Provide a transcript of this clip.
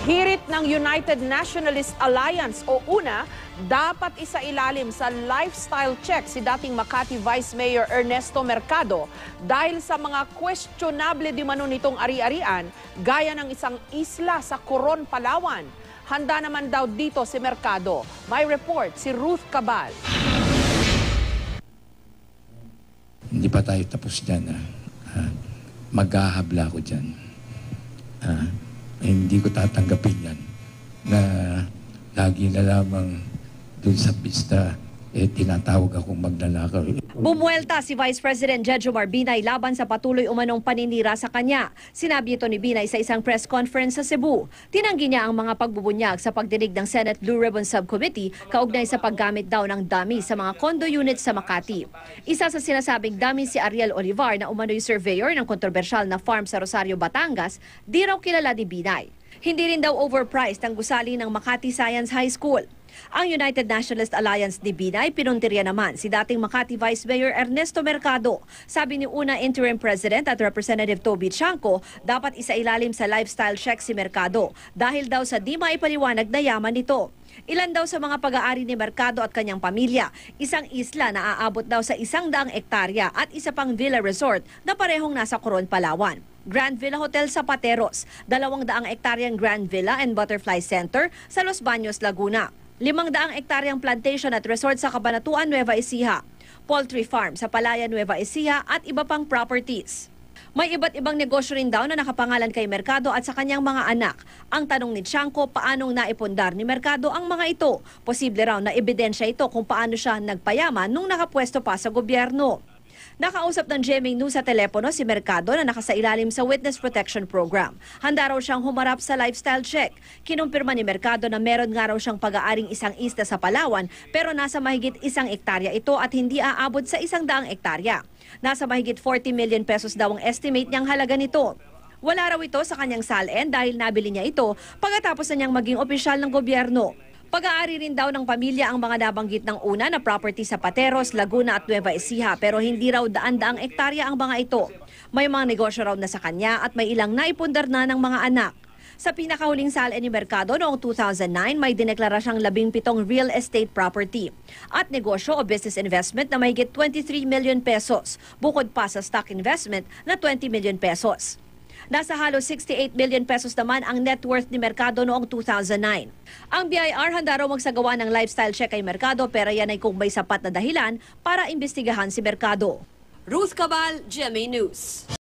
Hirit ng United Nationalist Alliance o UNA, dapat isailalim sa lifestyle check si dating Makati Vice Mayor Ernesto Mercado dahil sa mga questionable di mano nitong ari-arian gaya ng isang isla sa Coron, Palawan. Handa naman daw dito si Mercado. May report si Ruth Cabal. Hindi pa tayo tapos dyan. Maghahabla ako dyan. Hindi ko tatanggapin yan na lagi na lamang dun sa pista tinatawag akong magnanakaw. Bumuelta si Vice President Jejomar Binay laban sa patuloy umanong paninira sa kanya. Sinabi ito ni Binay sa isang press conference sa Cebu. Tinanggi niya ang mga pagbubunyag sa pagdinig ng Senate Blue Ribbon Subcommittee kaugnay sa paggamit daw ng dummy sa mga condo units sa Makati. Isa sa sinasabing dummy si Ariel Olivar na umano'y surveyor ng kontrobersyal na farm sa Rosario, Batangas, di raw kilala ni Binay. Hindi rin daw overpriced ang gusali ng Makati Science High School. Ang United Nationalist Alliance ni Binay, pinuntirya naman si dating Makati Vice Mayor Ernesto Mercado. Sabi ni UNA Interim President at Representative Toby Chanco, dapat isailalim sa lifestyle check si Mercado dahil daw sa di maipaliwanag na yaman nito. Ilan daw sa mga pag-aari ni Mercado at kanyang pamilya, isang isla na aabot daw sa 100 hektarya at isa pang villa resort na parehong nasa Coron, Palawan. Grand Villa Hotel sa Pateros, 200 hektaryang Grand Villa and Butterfly Center sa Los Baños, Laguna. 500 hektaryang plantation at resort sa Cabanatuan, Nueva Ecija, poultry farm sa Palaya, Nueva Ecija at iba pang properties. May iba't ibang negosyo rin daw na nakapangalan kay Mercado at sa kanyang mga anak. Ang tanong ni Chanco, paanong naipundar ni Mercado ang mga ito? Posible raw na ebidensya ito kung paano siya nagpayaman nung nakapwesto pa sa gobyerno. Nakausap ng GMA News sa telepono si Mercado na nakasailalim sa Witness Protection Program. Handa raw siyang humarap sa lifestyle check. Kinumpirma ni Mercado na meron nga raw siyang pag-aaring isang isla sa Palawan pero nasa mahigit 1 hektarya ito at hindi aabot sa 100 hektarya. Nasa mahigit 40 million pesos daw ang estimate niyang halaga nito. Wala raw ito sa kanyang salin dahil nabili niya ito pagkatapos na niyang maging opisyal ng gobyerno. Pag-aari rin daw ng pamilya ang mga nabanggit ng una na property sa Pateros, Laguna at Nueva Ecija pero hindi raw daan-daang hektarya ang mga ito. May mga negosyo raw na sa kanya at may ilang naipundar na ng mga anak. Sa pinakahuling salin ni Mercado noong 2009, may dineklara siyang 17 real estate property at negosyo o business investment na mahigit 23 million pesos, bukod pa sa stock investment na 20 million pesos. Nasa halos 68 million pesos naman ang net worth ni Mercado noong 2009. Ang BIR handa raw magsagawa ng lifestyle check kay Mercado pero yan ay kung may sapat na dahilan para imbestigahan si Mercado. Ruth Cabal, GMA News.